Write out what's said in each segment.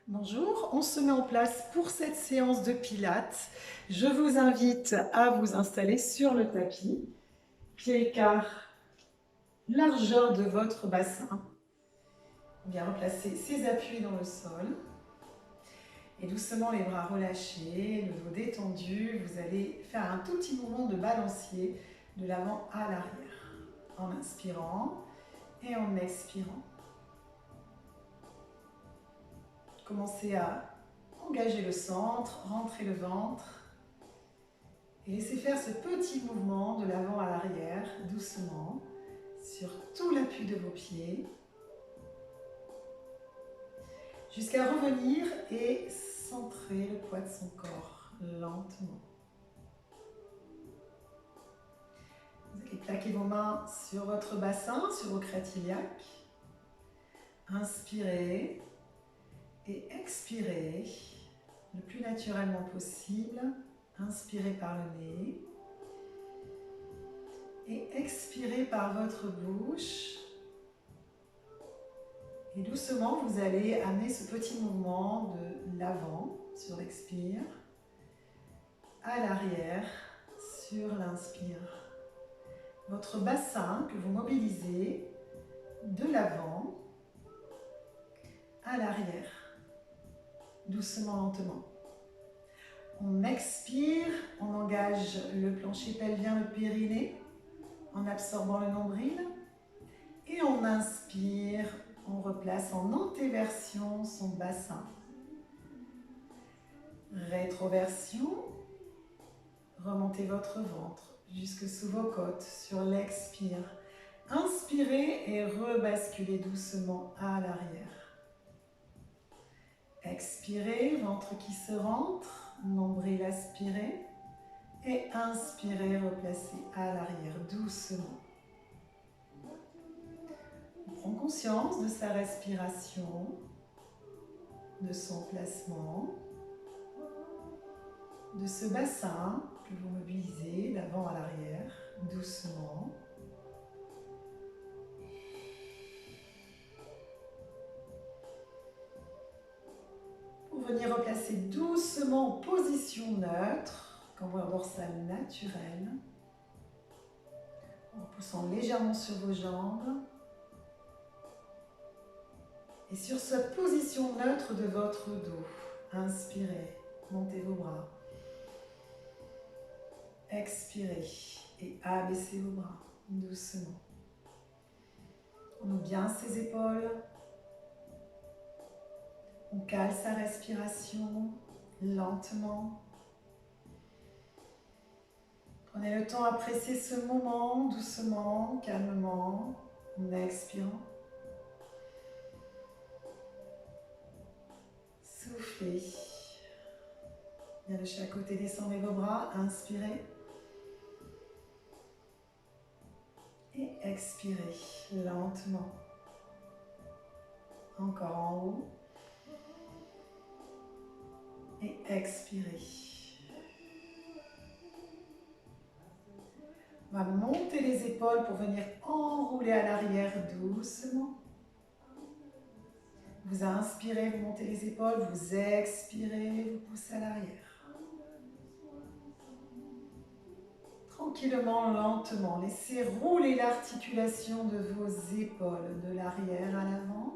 Bonjour, on se met en place pour cette séance de pilates. Je vous invite à vous installer sur le tapis, pieds écarts, largeur de votre bassin. Bien replacer ses appuis dans le sol. Et doucement les bras relâchés, le dos détendu, vous allez faire un tout petit mouvement de balancier de l'avant à l'arrière. En inspirant et en expirant. Commencez à engager le centre, rentrer le ventre et laissez faire ce petit mouvement de l'avant à l'arrière, doucement, sur tout l'appui de vos pieds, jusqu'à revenir et centrer le poids de son corps, lentement. Vous allez plaquer vos mains sur votre bassin, sur vos crêtes iliaques. Inspirez et expirez le plus naturellement possible. Inspirez par le nez et expirez par votre bouche. Et doucement, vous allez amener ce petit mouvement de l'avant sur l'expire, à l'arrière sur l'inspire. Votre bassin que vous mobilisez de l'avant à l'arrière, doucement, lentement. On expire, on engage le plancher pelvien, le périnée, en absorbant le nombril. Et on inspire, on replace en antéversion son bassin. Rétroversion, remontez votre ventre jusque sous vos côtes sur l'expire. Inspirez et rebasculez doucement à l'arrière. Expirez, ventre qui se rentre, nombril aspiré. Et inspirez, replacez à l'arrière doucement. On prend conscience de sa respiration, de son placement, de ce bassin que vous mobilisez d'avant à l'arrière, doucement. Pour venir replacer doucement en position neutre, cambrure dorsale naturelle, en poussant légèrement sur vos jambes. Et sur cette position neutre de votre dos, inspirez, montez vos bras. Expirez et abaissez vos bras doucement. On ouvre bien ses épaules. On cale sa respiration lentement. Prenez le temps d'apprécier ce moment doucement, calmement, en expirant. Soufflez. Bien de chaque côté, descendez vos bras, inspirez. Et expirez lentement. Encore en haut. Et expirez. On va monter les épaules pour venir enrouler à l'arrière doucement. Vous inspirez, vous montez les épaules, vous expirez, vous poussez à l'arrière. Tranquillement, lentement, laissez rouler l'articulation de vos épaules, de l'arrière à l'avant,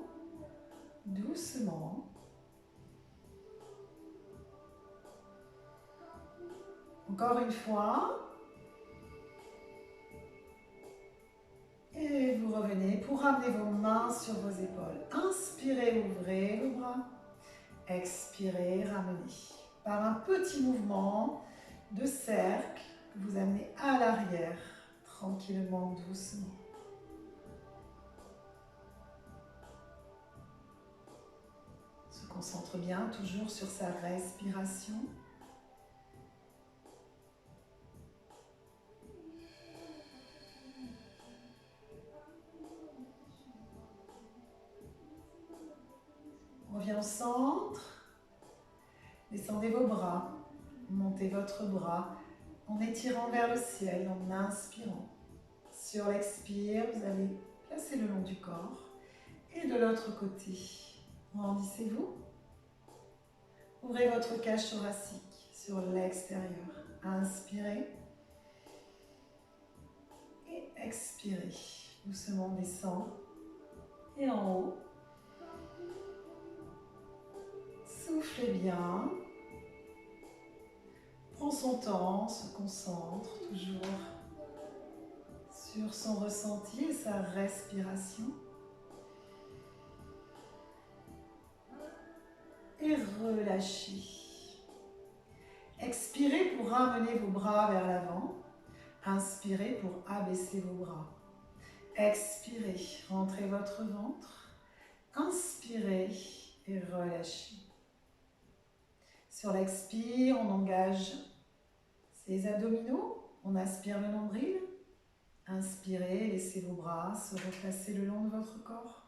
doucement. Encore une fois. Et vous revenez pour ramener vos mains sur vos épaules. Inspirez, ouvrez vos bras. Expirez, ramenez. Par un petit mouvement de cercle que vous amenez à l'arrière, tranquillement, doucement. Se concentre bien toujours sur sa respiration. On revient au centre. Descendez vos bras. Montez votre bras en étirant vers le ciel, en inspirant. Sur l'expire, vous allez placer le long du corps. Et de l'autre côté, grandissez-vous. Ouvrez votre cage thoracique sur l'extérieur. Inspirez. Et expirez. Doucement descend. Et en haut. Soufflez bien. Prend son temps, se concentre toujours sur son ressenti et sa respiration. Et relâchez. Expirez pour ramener vos bras vers l'avant. Inspirez pour abaisser vos bras. Expirez, rentrez votre ventre. Inspirez et relâchez. Sur l'expire, on engage ses abdominaux. On aspire le nombril. Inspirez, laissez vos bras se replacer le long de votre corps.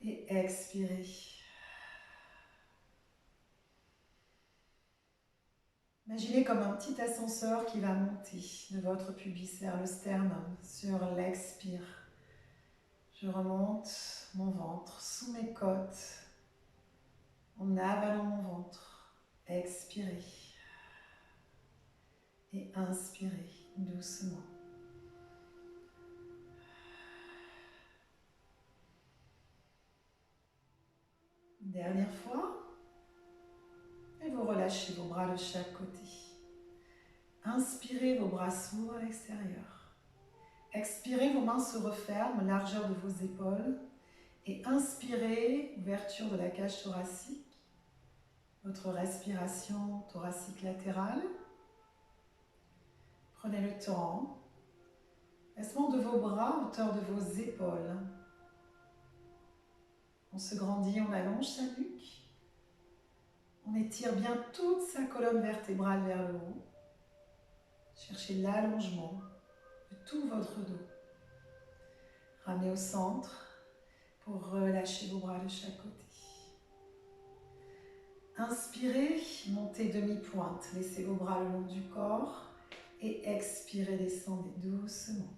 Et expirez. Imaginez comme un petit ascenseur qui va monter de votre pubis vers le sternum sur l'expire. Je remonte mon ventre sous mes côtes en avalant mon ventre. Expirez. Et inspirez doucement. Dernière fois. Et vous relâchez vos bras de chaque côté. Inspirez, vos bras s'ouvrent à l'extérieur. Expirez, vos mains se referment, largeur de vos épaules. Et inspirez, ouverture de la cage thoracique. Votre respiration thoracique latérale. Prenez le temps. Baissement de vos bras, hauteur de vos épaules. On se grandit, on allonge sa nuque. On étire bien toute sa colonne vertébrale vers le haut. Cherchez l'allongement de tout votre dos. Ramenez au centre pour relâcher vos bras de chaque côté. Inspirez, montez demi-pointe. Laissez vos bras le long du corps. Et expirez, descendez doucement.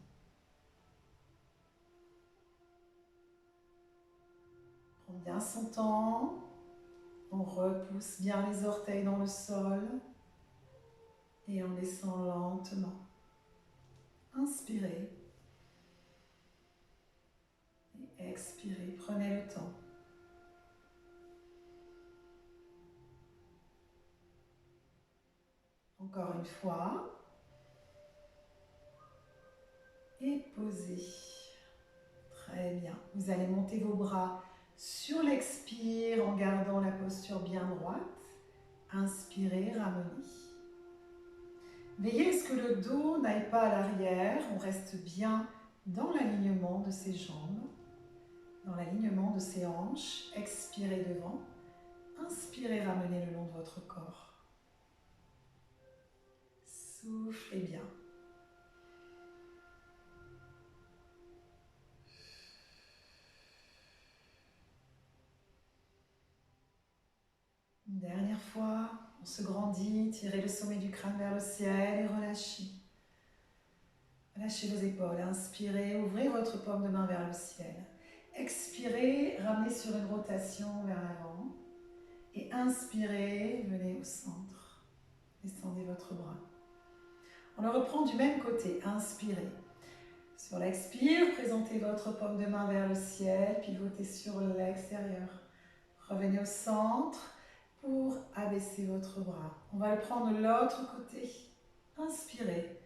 Prends bien son temps. On repousse bien les orteils dans le sol. Et on descend lentement. Inspirez. Et expirez. Prenez le temps. Encore une fois. Et posez. Très bien. Vous allez monter vos bras sur l'expire en gardant la posture bien droite. Inspirez, ramenez. Veillez à ce que le dos n'aille pas à l'arrière. On reste bien dans l'alignement de ses jambes, dans l'alignement de ses hanches. Expirez devant. Inspirez, ramenez le long de votre corps. Soufflez bien. Une dernière fois, on se grandit, tirez le sommet du crâne vers le ciel et relâchez. Relâchez vos épaules, inspirez, ouvrez votre paume de main vers le ciel. Expirez, ramenez sur une rotation vers l'avant. Et inspirez, venez au centre. Descendez votre bras. On le reprend du même côté, inspirez. Sur l'expire, présentez votre paume de main vers le ciel, pivotez sur l'extérieur. Revenez au centre pour abaisser votre bras. On va le prendre de l'autre côté. Inspirez.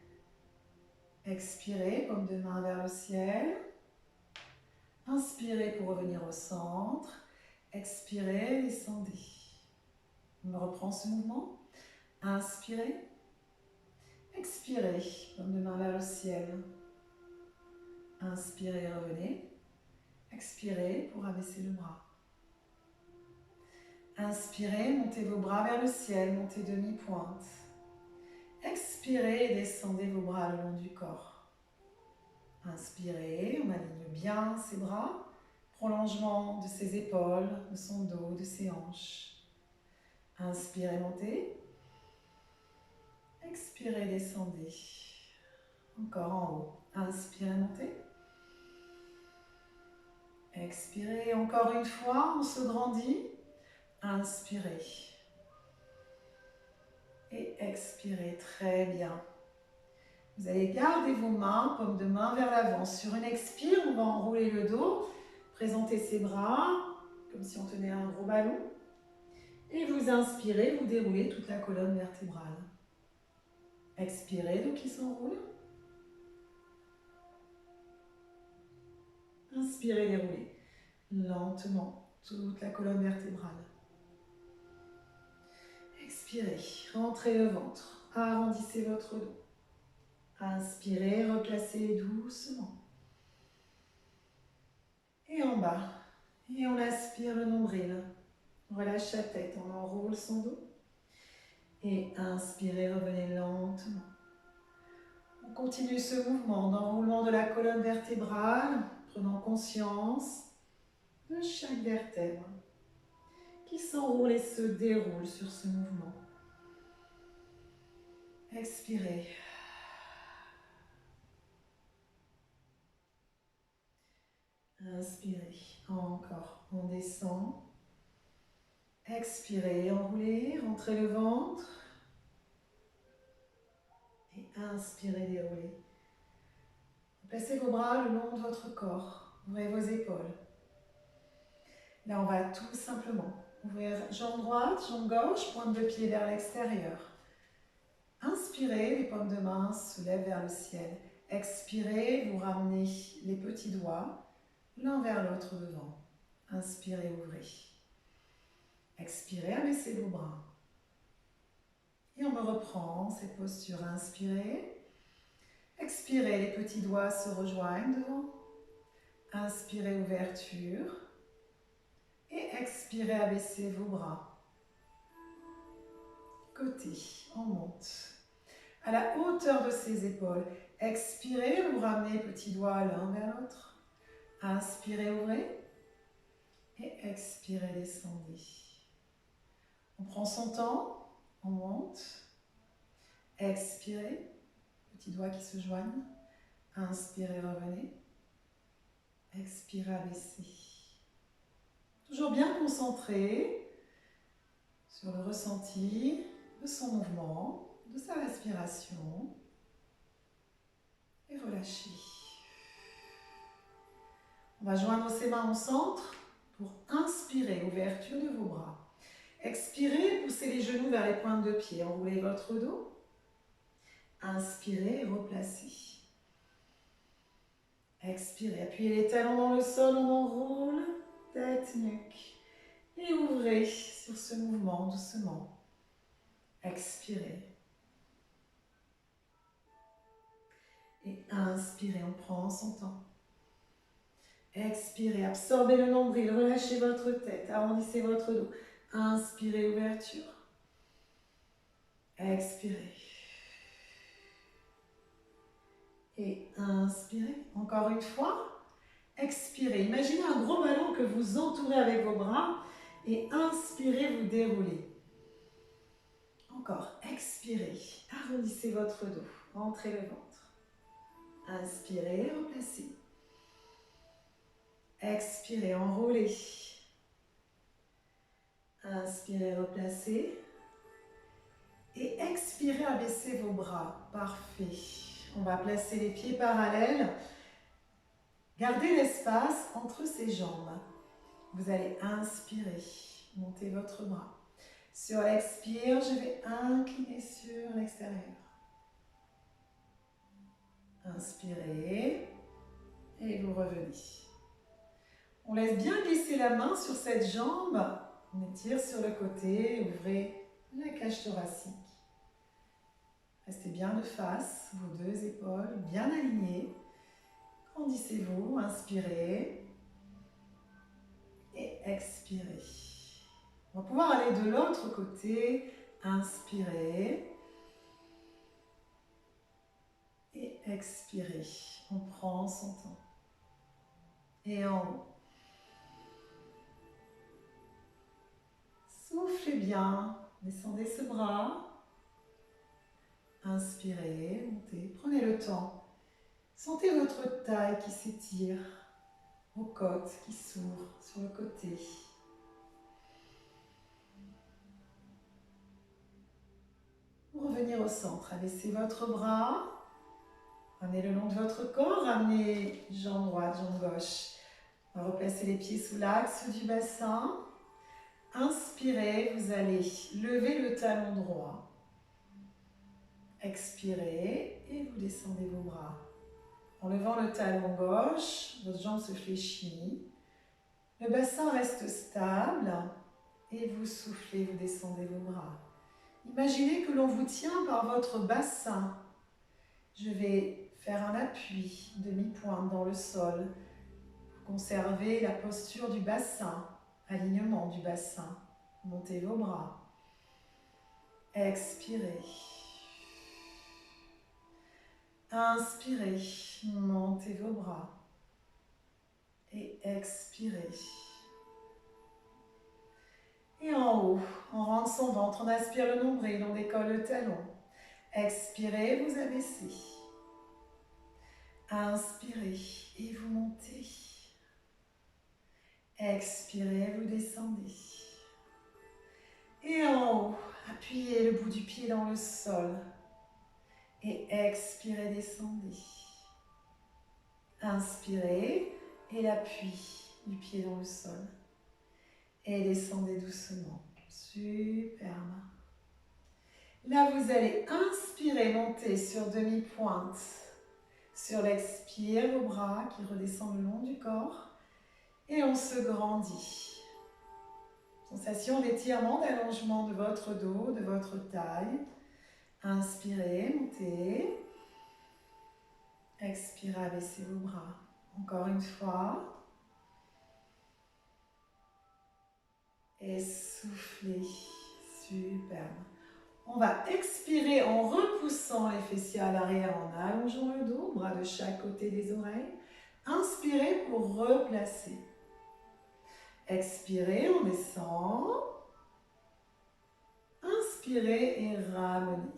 Expirez, paume de main vers le ciel. Inspirez pour revenir au centre. Expirez, descendez. On reprend ce mouvement. Inspirez. Expirez, paume de main vers le ciel. Inspirez, revenez. Expirez pour abaisser le bras. Inspirez, montez vos bras vers le ciel, montez demi-pointe. Expirez et descendez vos bras le long du corps. Inspirez, on aligne bien ses bras. Prolongement de ses épaules, de son dos, de ses hanches. Inspirez, montez. Expirez, descendez. Encore en haut. Inspirez, montez. Expirez, encore une fois, on se grandit. Inspirez. Et expirez, très bien. Vous allez garder vos mains, paume de main vers l'avant. Sur une expire, on va enrouler le dos, présenter ses bras, comme si on tenait un gros ballon. Et vous inspirez, vous déroulez toute la colonne vertébrale. Expirez, donc il s'enroule. Inspirez, déroulez lentement toute la colonne vertébrale. Expirez, rentrez le ventre, arrondissez votre dos. Inspirez, replacez doucement. Et en bas, et on aspire le nombril. On relâche la tête, on enroule son dos. Et inspirez, revenez lentement. On continue ce mouvement d'enroulement de la colonne vertébrale, prenant conscience de chaque vertèbre qui s'enroule et se déroule sur ce mouvement. Expirez. Inspirez. Encore. On descend. Expirez, enroulez, rentrez le ventre. Et inspirez, déroulez. Placez vos bras le long de votre corps. Ouvrez vos épaules. Là, on va tout simplement ouvrir jambe droite, jambe gauche, pointe de pied vers l'extérieur. Inspirez, les paumes de main se lèvent vers le ciel. Expirez, vous ramenez les petits doigts l'un vers l'autre devant. Inspirez, ouvrez. Expirez, abaissez vos bras. Et on me reprend cette posture. Inspirez. Expirez, les petits doigts se rejoignent devant. Inspirez, ouverture. Et expirez, abaissez vos bras. Côté, on monte. À la hauteur de ses épaules. Expirez, vous ramenez les petits doigts l'un vers l'autre. Inspirez, ouvrez. Et expirez, descendez. On prend son temps, on monte. Expirez, petits doigts qui se joignent. Inspirez, revenez. Expirez, abaissez. Toujours bien concentré sur le ressenti de son mouvement, de sa respiration. Et relâchez. On va joindre ses mains au centre pour inspirer, ouverture de vos bras. Expirez, poussez les genoux vers les pointes de pied, enroulez votre dos. Inspirez et replacez. Expirez, appuyez les talons dans le sol, on enroule, tête, nuque. Et ouvrez sur ce mouvement doucement. Expirez. Et inspirez, on prend son temps. Expirez, absorbez le nombril, relâchez votre tête, arrondissez votre dos. Inspirez, ouverture. Expirez. Et inspirez. Encore une fois. Expirez. Imaginez un gros ballon que vous entourez avec vos bras. Et inspirez, vous déroulez. Encore. Expirez. Arrondissez votre dos. Rentrez le ventre. Inspirez, replacez. Expirez, enroulez. Inspirez, replacez. Et expirez, abaissez vos bras. Parfait. On va placer les pieds parallèles. Gardez l'espace entre ces jambes. Vous allez inspirer. Montez votre bras. Sur l'expire, je vais incliner sur l'extérieur. Inspirez. Et vous revenez. On laisse bien glisser la main sur cette jambe. On étire sur le côté. Ouvrez la cage thoracique. Restez bien de face, vos deux épaules bien alignées. Grandissez-vous, inspirez et expirez. On va pouvoir aller de l'autre côté. Inspirez et expirez. On prend son temps. Et en haut. Soufflez bien, descendez ce bras. Inspirez, montez, prenez le temps. Sentez votre taille qui s'étire, vos côtes qui s'ouvrent sur le côté. revenir au centre. Abaissez votre bras. Ramenez le long de votre corps. Ramenez jambe droite, jambe gauche. On va replacer les pieds sous l'axe du bassin. Inspirez, vous allez lever le talon droit. Expirez et vous descendez vos bras. En levant le talon gauche, votre jambe se fléchit. Le bassin reste stable et vous soufflez, vous descendez vos bras. Imaginez que l'on vous tient par votre bassin. Je vais faire un appui, demi-pointe dans le sol. Conservez la posture du bassin, alignement du bassin. Montez vos bras. Expirez. Inspirez, montez vos bras. Et expirez. Et en haut, on rentre son ventre, on aspire le nombril, on décolle le talon. Expirez, vous abaissez. Inspirez et vous montez. Expirez, vous descendez. Et en haut, appuyez le bout du pied dans le sol. Et expirez, descendez. Inspirez et l'appui du pied dans le sol. Et descendez doucement. Superbe. Là, vous allez inspirer, monter sur demi-pointe. Sur l'expire, vos bras qui redescendent le long du corps. Et on se grandit. Sensation d'étirement, d'allongement de votre dos, de votre taille. Inspirez, montez. Expirez, abaissez vos bras. Encore une fois. Et soufflez. Superbe. On va expirer en repoussant les fessiers à l'arrière, en allongeant le dos, bras de chaque côté des oreilles. Inspirez pour replacer. Expirez, on descend. Inspirez et ramenez.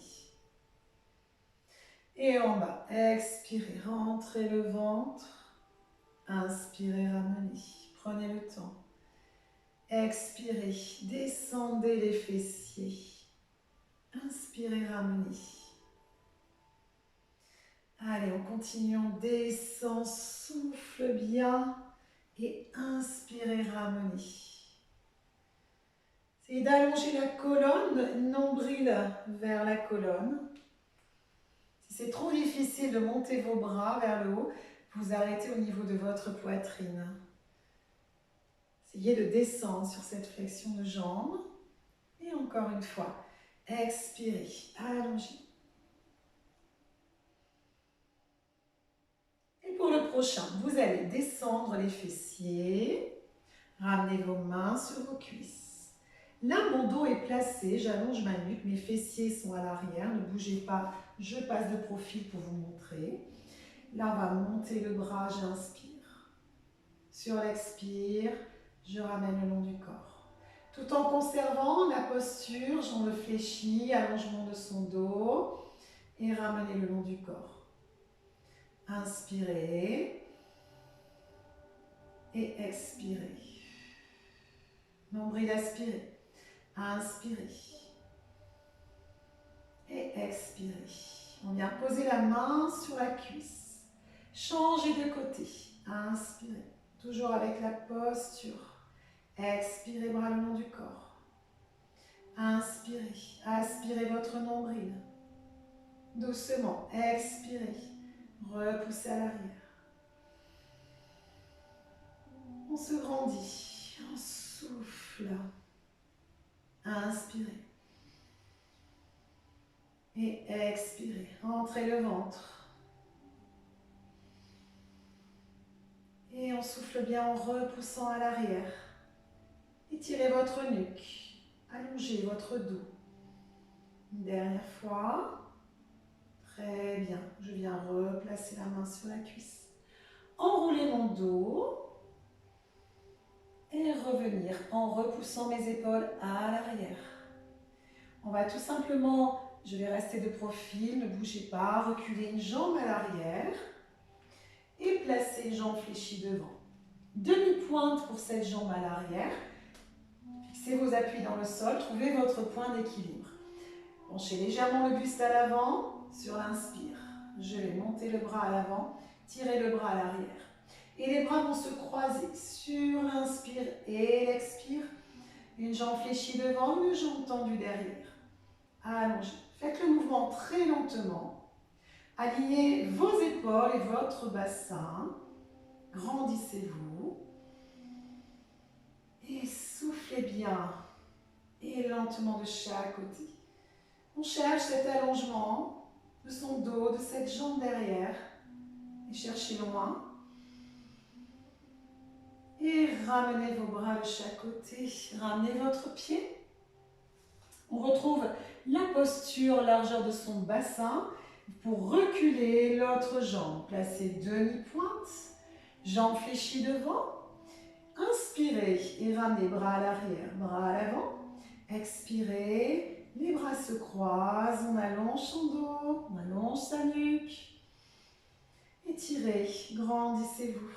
Et en bas, expirez, rentrez le ventre. Inspirez, ramenez. Prenez le temps. Expirez, descendez les fessiers. Inspirez, ramenez. Allez, on continue, on descend, souffle bien et inspirez, ramenez. Essayez d'allonger la colonne, nombril vers la colonne. Si c'est trop difficile de monter vos bras vers le haut, vous arrêtez au niveau de votre poitrine. Essayez de descendre sur cette flexion de jambe. Et encore une fois, expirez, allongez. Et pour le prochain, vous allez descendre les fessiers, ramenez vos mains sur vos cuisses. Là, mon dos est placé, j'allonge ma nuque, mes fessiers sont à l'arrière, ne bougez pas, je passe de profil pour vous montrer. Là, on va monter le bras, j'inspire. Sur l'expire, je ramène le long du corps. Tout en conservant la posture, jambes fléchies, allongement de son dos et ramenez le long du corps. Inspirez et expirez. Nombril aspiré. Inspirez et expirez. On vient poser la main sur la cuisse. Changez de côté. Inspirez. Toujours avec la posture. Expirez, bras le long du corps. Inspirez. Aspirez votre nombril. Doucement. Expirez. Repoussez à l'arrière. On se grandit. On souffle. Inspirez. Et expirez. Entrez le ventre. Et on souffle bien en repoussant à l'arrière. Étirez votre nuque. Allongez votre dos. Une dernière fois. Très bien. Je viens replacer la main sur la cuisse. Enroulez mon dos. Et revenir en repoussant mes épaules à l'arrière. On va tout simplement, je vais rester de profil, ne bougez pas, reculez une jambe à l'arrière et placez une jambe fléchie devant. Demi-pointe pour cette jambe à l'arrière. Fixez vos appuis dans le sol, trouvez votre point d'équilibre. Penchez légèrement le buste à l'avant sur l'inspire. Je vais monter le bras à l'avant, tirer le bras à l'arrière. Et les bras vont se croiser sur l'inspire et l'expire. Une jambe fléchie devant, une jambe tendue derrière. Allongez. Faites le mouvement très lentement. Alignez vos épaules et votre bassin. Grandissez-vous. Et soufflez bien. Et lentement de chaque côté. On cherche cet allongement de son dos, de cette jambe derrière. Et cherchez loin. Et ramenez vos bras de chaque côté. Ramenez votre pied. On retrouve la posture, largeur de son bassin. Pour reculer l'autre jambe, placez demi-pointe. Jambe fléchie devant. Inspirez et ramenez bras à l'arrière, bras à l'avant. Expirez, les bras se croisent, on allonge son dos, on allonge sa nuque. Étirez, grandissez-vous.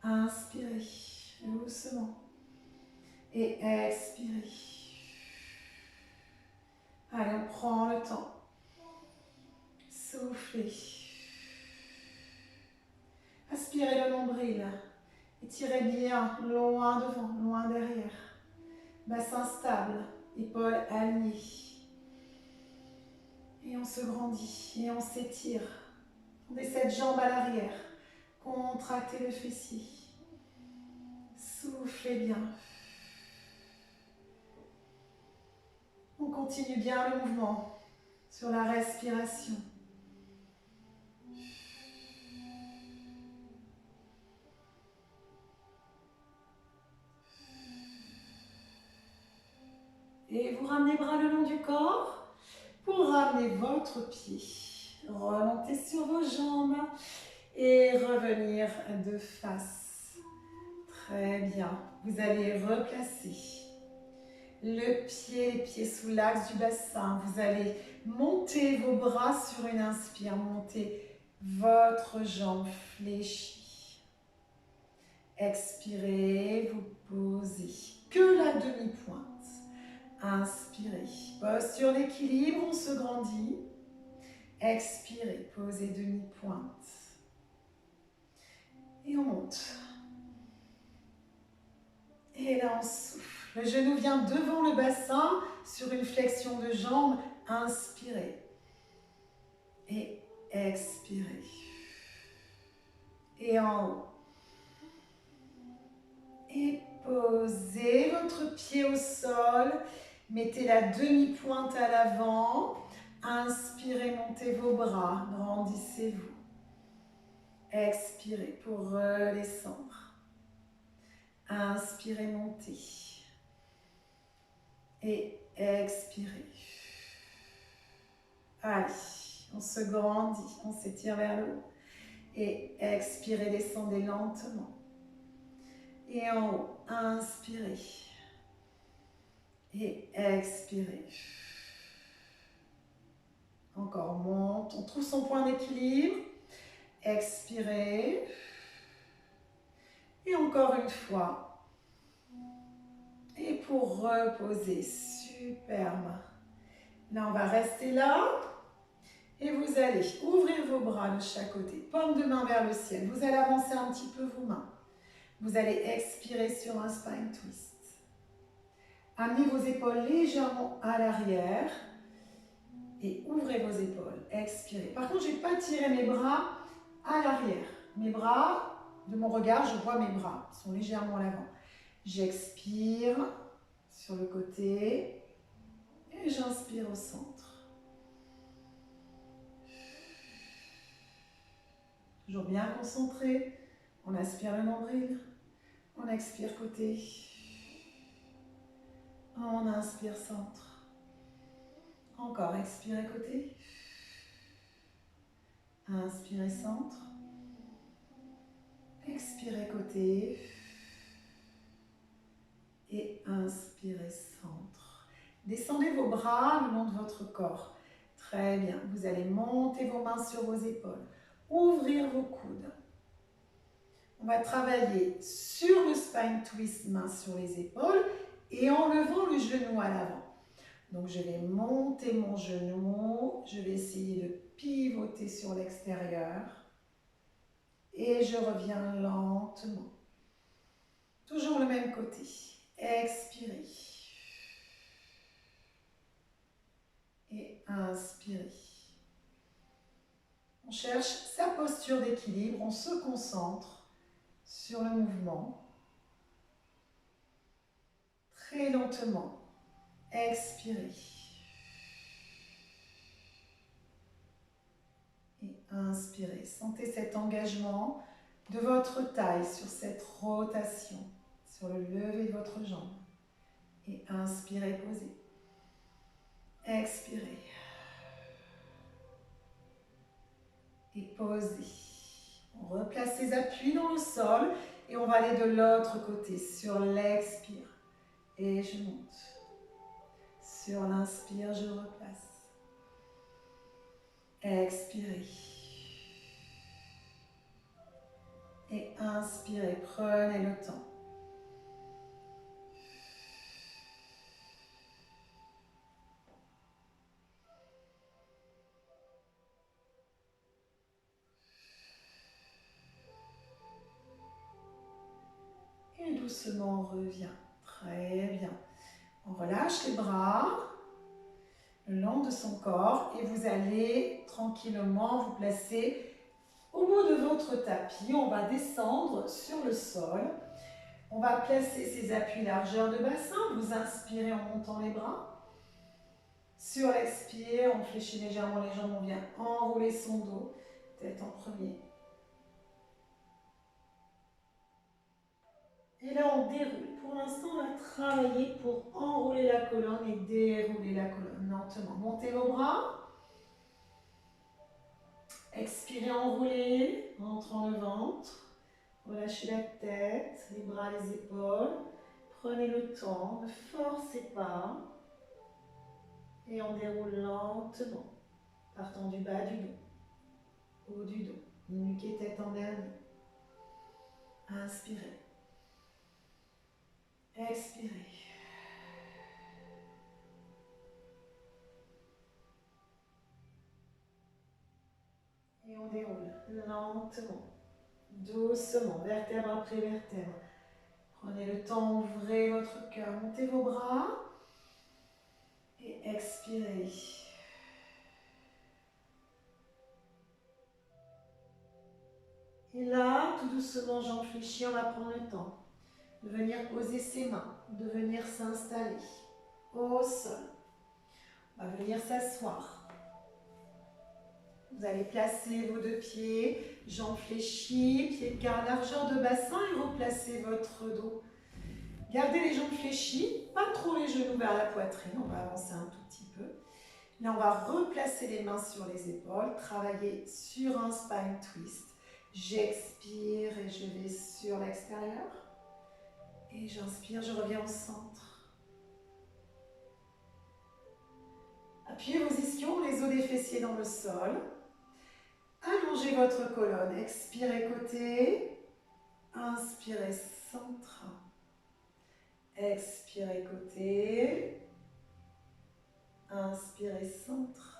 Inspirez, doucement. Et expirez. Allez, on prend le temps. Soufflez. Aspirez le nombril. Étirez bien, loin devant, loin derrière. Bassin stable, épaules alignées. Et on se grandit et on s'étire. On met cette jambe à l'arrière. Contractez le fessier. Soufflez bien. On continue bien le mouvement sur la respiration. Et vous ramenez bras le long du corps pour ramener votre pied. Remontez sur vos jambes et revenir de face. Très bien. Vous allez replacer le pied, les pieds sous l'axe du bassin. Vous allez monter vos bras sur une inspire. Montez votre jambe fléchie. Expirez, vous posez. Que la demi-pointe. Inspirez, posture d'équilibre, on se grandit. Expirez, posez demi-pointe. Et on monte. Et là, on souffle. Le genou vient devant le bassin sur une flexion de jambe. Inspirez. Et expirez. Et en haut. Et posez votre pied au sol. Mettez la demi-pointe à l'avant. Inspirez, montez vos bras. Grandissez-vous. Expirez pour redescendre. Inspirez, montez. Et expirez. Allez, on se grandit. On s'étire vers le haut. Et expirez, descendez lentement. Et en haut, inspirez. Et expirez. Encore, monte. On trouve son point d'équilibre. Expirez. Et encore une fois. Et pour reposer, superbe. Là, on va rester là. Et vous allez ouvrir vos bras de chaque côté. Paume de main vers le ciel. Vous allez avancer un petit peu vos mains. Vous allez expirer sur un spine twist. Amenez vos épaules légèrement à l'arrière et ouvrez vos épaules. Expirez. Par contre, je ne vais pas tirer mes bras à l'arrière. Mes bras, de mon regard, je vois mes bras sont légèrement à l'avant. J'expire sur le côté et j'inspire au centre. Toujours bien concentré. On aspire le nombril. On expire côté. On inspire centre. Encore, expirez côté. Inspirez centre. Expirez côté. Et inspirez centre. Descendez vos bras le long de votre corps. Très bien. Vous allez monter vos mains sur vos épaules. Ouvrir vos coudes. On va travailler sur le spine twist, main sur les épaules et en levant le genou à l'avant. Donc je vais monter mon genou, je vais essayer de pivoter sur l'extérieur et je reviens lentement. Toujours le même côté. Expirez. Et inspirez. On cherche sa posture d'équilibre, on se concentre sur le mouvement. Très lentement. Expirez. Et inspirez. Sentez cet engagement de votre taille sur cette rotation, sur le lever de votre jambe. Et inspirez, posez. Expirez. Et posez. On replace ses appuis dans le sol et on va aller de l'autre côté sur l'expire. Et je monte. Sur l'inspire, je replace. Expirez. Et inspirez, prenez le temps. Et doucement, on revient. Très bien. On relâche les bras le long de son corps et vous allez tranquillement vous placer au bout de votre tapis. On va descendre sur le sol. On va placer ses appuis largeur de bassin. Vous inspirez en montant les bras. Sur l'expire, on fléchit légèrement les jambes. On vient enrouler son dos. Tête en premier. Et là, on déroule. Pour l'instant, on va travailler pour enrouler la colonne et dérouler la colonne lentement. Montez vos bras. Expirez, enroulez, rentrant le ventre. Relâchez la tête, les bras, les épaules. Prenez le temps, ne forcez pas. Et on déroule lentement, partant du bas du dos, haut du dos, nuque et tête en dernier. Inspirez. Expirez. Et on déroule lentement, doucement, vertèbre après vertèbre. Prenez le temps, ouvrez votre cœur, montez vos bras et expirez. Et là, tout doucement, j'en fléchis, on va prendre le temps de venir poser ses mains, de venir s'installer au sol. On va venir s'asseoir. Vous allez placer vos deux pieds, jambes fléchies, pieds de garde, largeur de bassin et replacez votre dos. Gardez les jambes fléchies, pas trop les genoux vers la poitrine, on va avancer un tout petit peu. Là, on va replacer les mains sur les épaules, travailler sur un spine twist. J'expire et je vais sur l'extérieur. Et j'inspire, je reviens au centre. Appuyez vos ischions, les os des fessiers dans le sol. Allongez votre colonne, expirez côté, inspirez centre, expirez côté, inspirez centre.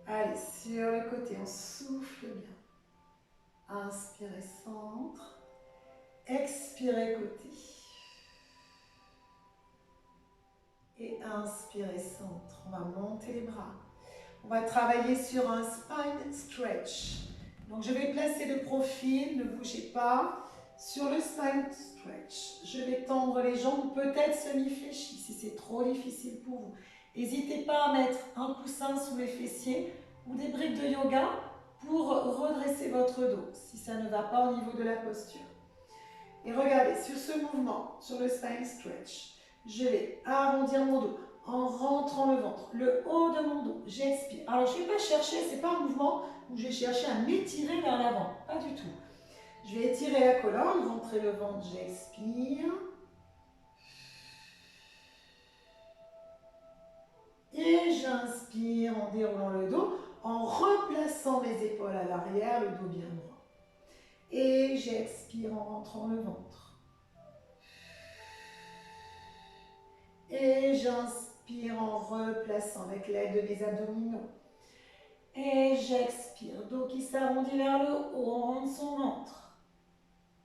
Allez, sur le côté, on souffle bien. Inspirez centre, expirez côté. Et inspirez centre. On va monter les bras. On va travailler sur un spine stretch. Donc je vais placer le profil, ne bougez pas. Sur le spine stretch, je vais tendre les jambes, peut-être semi-fléchies si c'est trop difficile pour vous. N'hésitez pas à mettre un coussin sous les fessiers ou des briques de yoga pour redresser votre dos si ça ne va pas au niveau de la posture. Et regardez, sur ce mouvement, sur le spine stretch, je vais arrondir mon dos en rentrant le ventre, le haut de mon dos, j'expire. Alors je ne vais pas chercher, ce n'est pas un mouvement où je vais chercher à m'étirer vers l'avant, pas du tout. Je vais étirer la colonne, rentrer le ventre, j'expire. Et j'inspire en déroulant le dos, en replaçant mes épaules à l'arrière, le dos bien droit. Et j'expire en rentrant le ventre. Et j'inspire J'inspire en replaçant avec l'aide de mes abdominaux. Et j'expire, dos qui s'arrondit vers le haut, on rentre son ventre.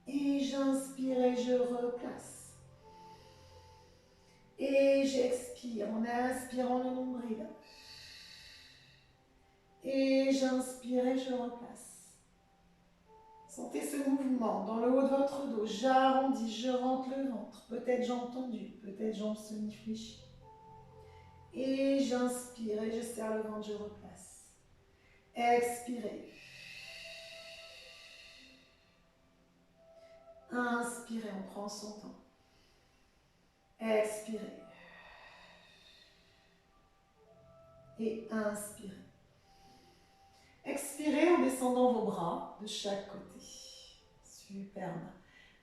Et j'inspire et je replace. Et j'expire en inspirant le nombril. Et j'inspire et je replace. Sentez ce mouvement dans le haut de votre dos. J'arrondis, je rentre le ventre. Peut-être jambes tendues, peut-être jambes semi-fléchies. Et j'inspire et je serre le ventre, je replace. Expirez. Inspirez, on prend son temps. Expirez. Et inspirez. Expirez en descendant vos bras de chaque côté. Superbe.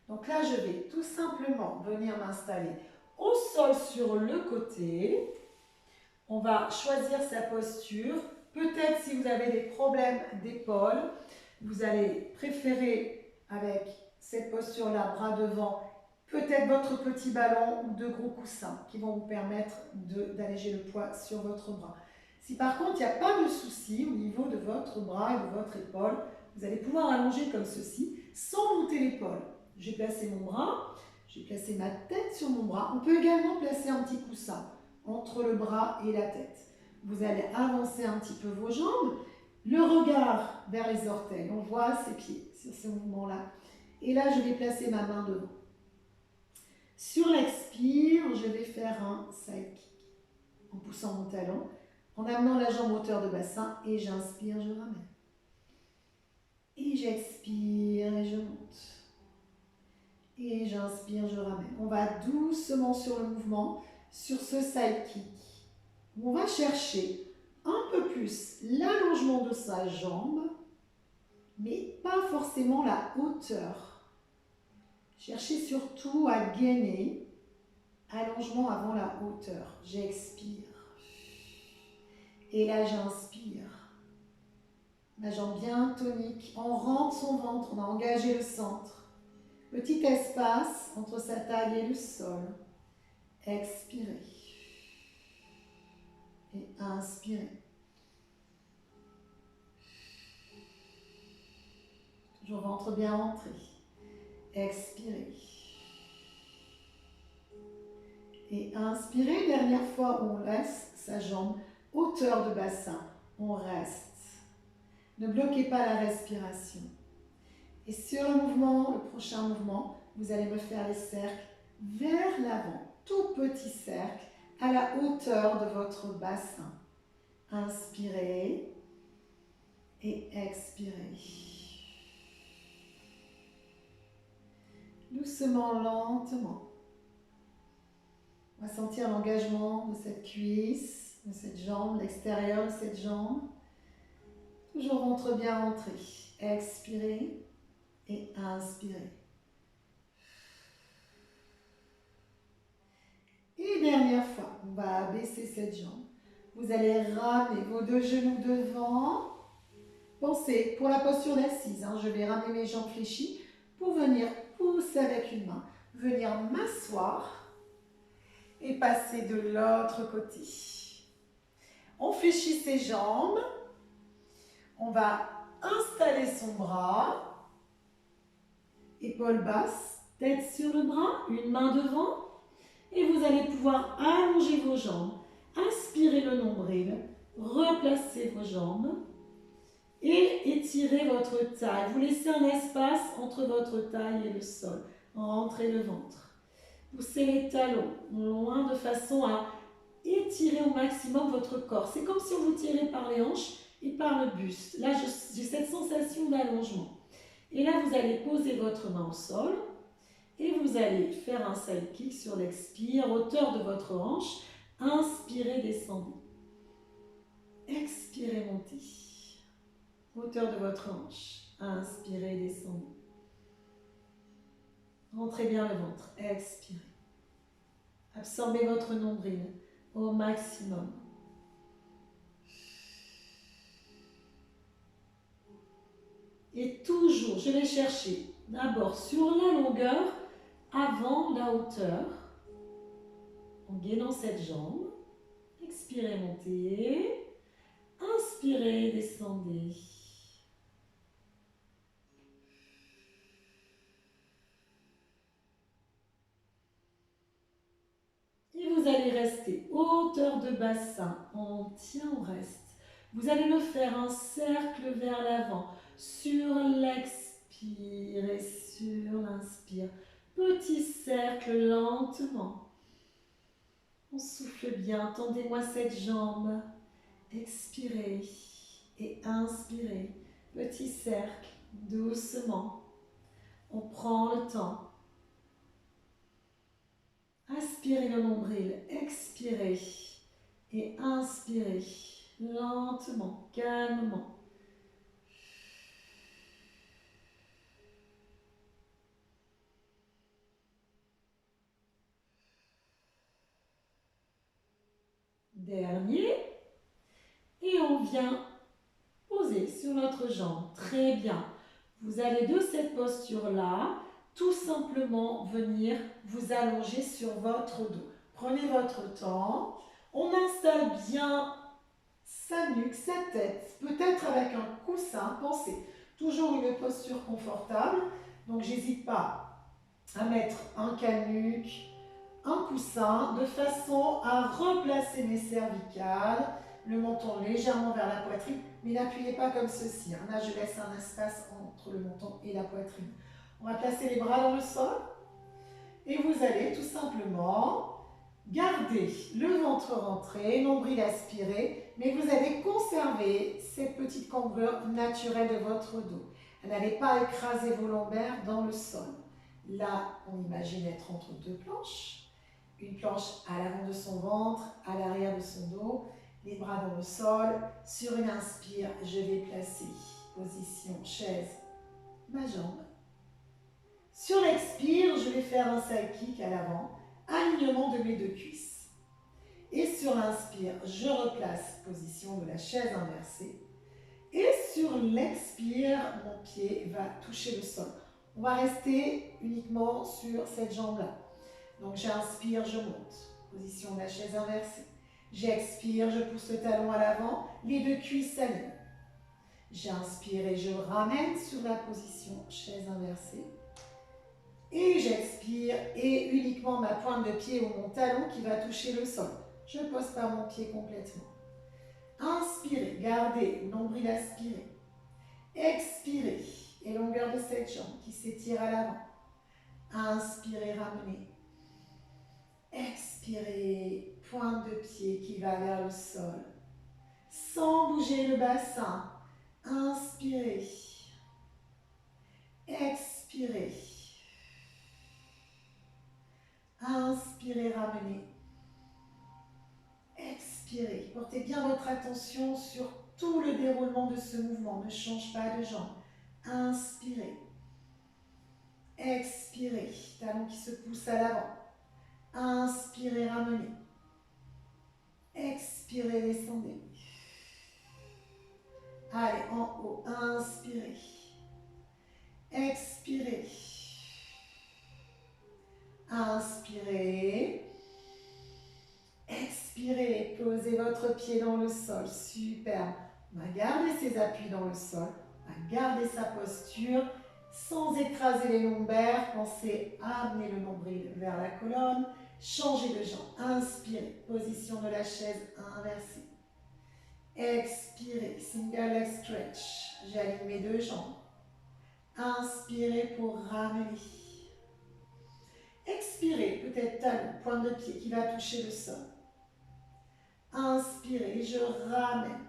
Donc là, je vais tout simplement venir m'installer au sol sur le côté. On va choisir sa posture. Peut-être si vous avez des problèmes d'épaule, vous allez préférer avec cette posture-là, bras devant, peut-être votre petit ballon ou deux gros coussins qui vont vous permettre d'alléger le poids sur votre bras. Si par contre, il n'y a pas de souci au niveau de votre bras et de votre épaule, vous allez pouvoir allonger comme ceci sans monter l'épaule. J'ai placé mon bras, j'ai placé ma tête sur mon bras. On peut également placer un petit coussin entre le bras et la tête. Vous allez avancer un petit peu vos jambes, le regard vers les orteils. On voit ses pieds sur ce mouvement-là. Et là, je vais placer ma main devant. Sur l'expire, je vais faire un side kick en poussant mon talon, en amenant la jambe hauteur de bassin et j'inspire, je ramène. Et j'expire et je monte. Et j'inspire, je ramène. On va doucement sur le mouvement, sur ce side kick. On va chercher un peu plus l'allongement de sa jambe, mais pas forcément la hauteur. Cherchez surtout à gainer, allongement avant la hauteur. J'expire. Et là, j'inspire. La jambe bien tonique. On rentre son ventre, on a engagé le centre. Petit espace entre sa taille et le sol. Expirez. Et inspirez. Toujours ventre bien rentré. Expirez. Et inspirez. Dernière fois, on laisse sa jambe hauteur de bassin. On reste. Ne bloquez pas la respiration. Et sur le mouvement, le prochain mouvement, vous allez me faire les cercles vers l'avant. Tout petit cercle à la hauteur de votre bassin. Inspirez et expirez. Doucement, lentement. On va sentir l'engagement de cette cuisse, de cette jambe, l'extérieur de cette jambe. Toujours ventre bien rentré. Expirez et inspirez. Et dernière fois, on va abaisser cette jambe. Vous allez ramener vos deux genoux devant. Pensez, pour la posture d'assise, je vais ramener mes jambes fléchies pour venir pousser avec une main, venir m'asseoir et passer de l'autre côté. On fléchit ses jambes. On va installer son bras, épaule basse, tête sur le bras, une main devant. Et vous allez pouvoir allonger vos jambes, aspirer le nombril, replacer vos jambes et étirer votre taille. Vous laissez un espace entre votre taille et le sol. Rentrez le ventre. Poussez les talons loin de façon à étirer au maximum votre corps. C'est comme si on vous tirait par les hanches et par le buste. Là, j'ai cette sensation d'allongement. Et là, vous allez poser votre main au sol. Et vous allez faire un side kick sur l'expire, hauteur de votre hanche. Inspirez, descendez. Expirez, montez. Hauteur de votre hanche. Inspirez, descendez. Rentrez bien le ventre. Expirez. Absorbez votre nombril au maximum. Et toujours, je vais chercher d'abord sur la longueur avant la hauteur, en gainant cette jambe. Expirez, montez. Inspirez, descendez. Et vous allez rester hauteur de bassin. On tient, on reste. Vous allez me faire un cercle vers l'avant. Sur l'expire et sur l'inspire. Petit cercle lentement. On souffle bien. Tendez-moi cette jambe. Expirez et inspirez. Petit cercle, doucement. On prend le temps. Aspirez le nombril, expirez et inspirez lentement, calmement. Dernier. Et on vient poser sur notre jambe. Très bien. Vous allez de cette posture-là, tout simplement venir vous allonger sur votre dos. Prenez votre temps. On installe bien sa nuque, sa tête, peut-être avec un coussin. Pensez, toujours une posture confortable. Donc, j'hésite pas à mettre un canuc, un coussin, de façon à replacer mes cervicales, le menton légèrement vers la poitrine, mais n'appuyez pas comme ceci. Là, je laisse un espace entre le menton et la poitrine. On va placer les bras dans le sol et vous allez tout simplement garder le ventre rentré, nombril aspiré, mais vous allez conserver cette petite cambrure naturelle de votre dos. N'allez pas écraser vos lombaires dans le sol. Là, on imagine être entre deux planches. Une planche à l'avant de son ventre, à l'arrière de son dos, les bras dans le sol. Sur une inspire, je vais placer position chaise, ma jambe. Sur l'expire, je vais faire un side kick à l'avant, alignement de mes deux cuisses. Et sur l'inspire, je replace position de la chaise inversée. Et sur l'expire, mon pied va toucher le sol. On va rester uniquement sur cette jambe-là. Donc j'inspire, je monte. Position de la chaise inversée. J'expire, je pousse le talon à l'avant. Les deux cuisses s'alignent. J'inspire et je ramène sur la position chaise inversée. Et j'expire et uniquement ma pointe de pied ou mon talon qui va toucher le sol. Je ne pose pas mon pied complètement. Inspirez, gardez, nombril aspiré. Expirez et longueur de cette jambe qui s'étire à l'avant. Inspirez, ramenez. Expirez, pointe de pied qui va vers le sol. Sans bouger le bassin. Inspirez. Expirez. Inspirez, ramenez. Expirez. Portez bien votre attention sur tout le déroulement de ce mouvement. Ne change pas de jambe. Inspirez. Expirez. Talon qui se pousse à l'avant. Inspirez, ramenez. Expirez, descendez. Allez, en haut. Inspirez. Expirez. Inspirez. Expirez. Posez votre pied dans le sol. Super. On va garder ses appuis dans le sol. On va garder sa posture sans écraser les lombaires. Pensez à amener le nombril vers la colonne. Changez de jambe. Inspirez. Position de la chaise inversée. Expirez. Single leg stretch. J'aligne mes deux jambes. Inspirez pour ramener. Expirez. Peut-être talon, pointe de pied qui va toucher le sol. Inspirez. Je ramène.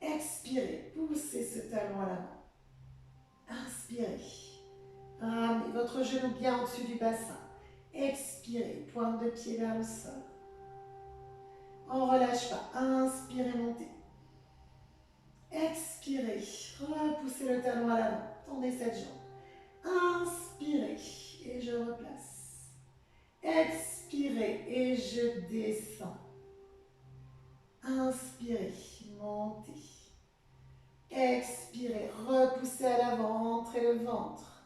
Expirez. Poussez ce talon à l'avant. Inspirez. Ramenez votre genou bien au-dessus du bassin. Expirez, pointe de pied vers le sol. On ne relâche pas. Inspirez, montez. Expirez, repoussez le talon à l'avant. Tendez cette jambe. Inspirez et je replace. Expirez et je descends. Inspirez, montez. Expirez, repoussez à l'avant, entrez le ventre.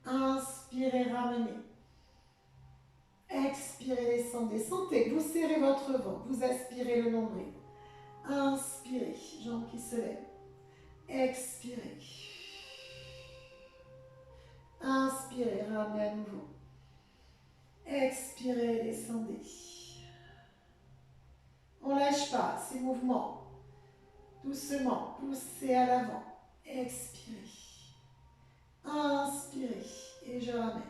Inspirez, ramenez. Expirez, descendez. Sentez que vous serrez votre ventre. Vous aspirez le nombril. Inspirez, jambes qui se lèvent. Expirez. Inspirez, ramenez à nouveau. Expirez, descendez. On ne lâche pas ces mouvements. Doucement, poussez à l'avant. Expirez. Inspirez et je ramène.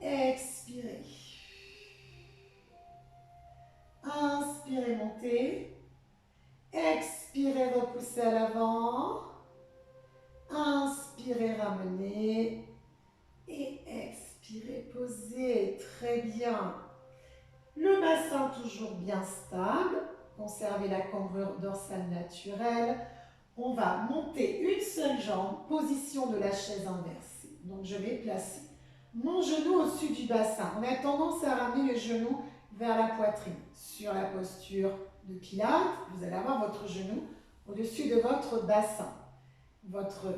Expirez. Inspirez, montez. Expirez, repoussez à l'avant. Inspirez, ramenez. Et expirez, posez. Très bien. Le bassin toujours bien stable. Conservez la cambrure dorsale naturelle. On va monter une seule jambe, position de la chaise inversée. Donc je vais placer mon genou au-dessus du bassin. On a tendance à ramener le genou vers la poitrine. Sur la posture de Pilates, vous allez avoir votre genou au-dessus de votre bassin. Votre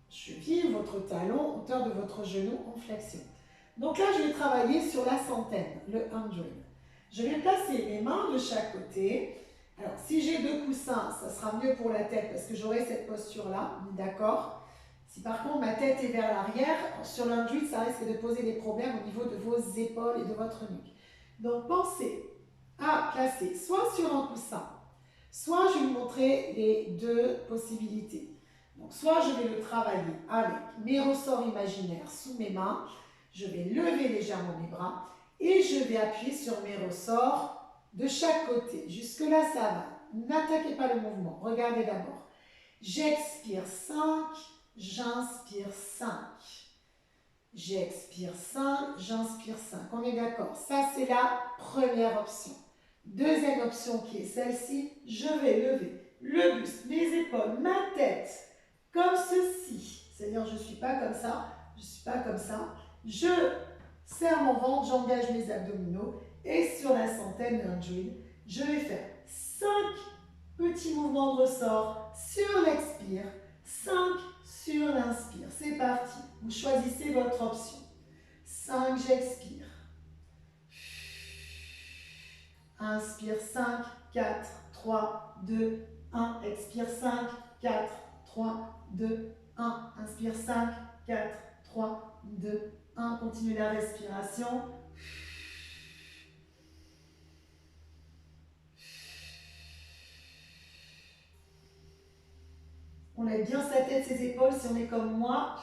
cheville, votre talon, hauteur de votre genou en flexion. Donc là, je vais travailler sur la centaine, le 100. Je vais placer mes mains de chaque côté. Alors, si j'ai 2 coussins, ça sera mieux pour la tête parce que j'aurai cette posture-là, d'accord? Si par contre ma tête est vers l'arrière, sur le 100, ça risque de poser des problèmes au niveau de vos épaules et de votre nuque. Donc, pensez à placer soit sur un coussin, soit je vais vous montrer les 2 possibilités. Donc, soit je vais le travailler avec mes ressorts imaginaires sous mes mains, je vais lever légèrement mes bras et je vais appuyer sur mes ressorts de chaque côté. Jusque-là, ça va. N'attaquez pas le mouvement. Regardez d'abord. J'expire 5, j'inspire 5. J'expire 5, j'inspire 5. On est d'accord. Ça, c'est la première option. Deuxième option qui est celle-ci, je vais lever le buste, mes épaules, ma tête, comme ceci. C'est-à-dire, je ne suis pas comme ça, je ne suis pas comme ça. Je serre mon ventre, j'engage mes abdominaux. Et sur la centaine de 100, je vais faire 5 petits mouvements de ressort sur l'expire, 5 sur l'inspire. C'est parti. Vous choisissez votre option. 5, j'expire. Inspire 5, 4, 3, 2, 1. Expire 5, 4, 3, 2, 1. Inspire 5, 4, 3, 2, 1. Continuez la respiration. On lève bien sa tête, ses épaules si on est comme moi.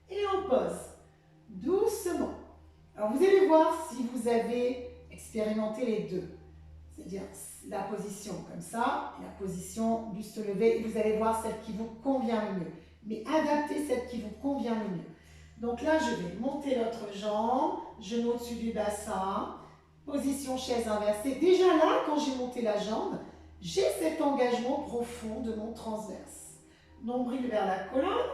Et on pose doucement. Alors vous allez voir si vous avez expérimenté les deux. C'est-à-dire la position comme ça et la position buste levé. Et vous allez voir celle qui vous convient le mieux. Mais adaptez celle qui vous convient le mieux. Donc là, je vais monter l'autre jambe, genou au-dessus du bassin, position chaise inversée. Déjà là, quand j'ai monté la jambe, j'ai cet engagement profond de mon transverse. Nombril vers la colonne,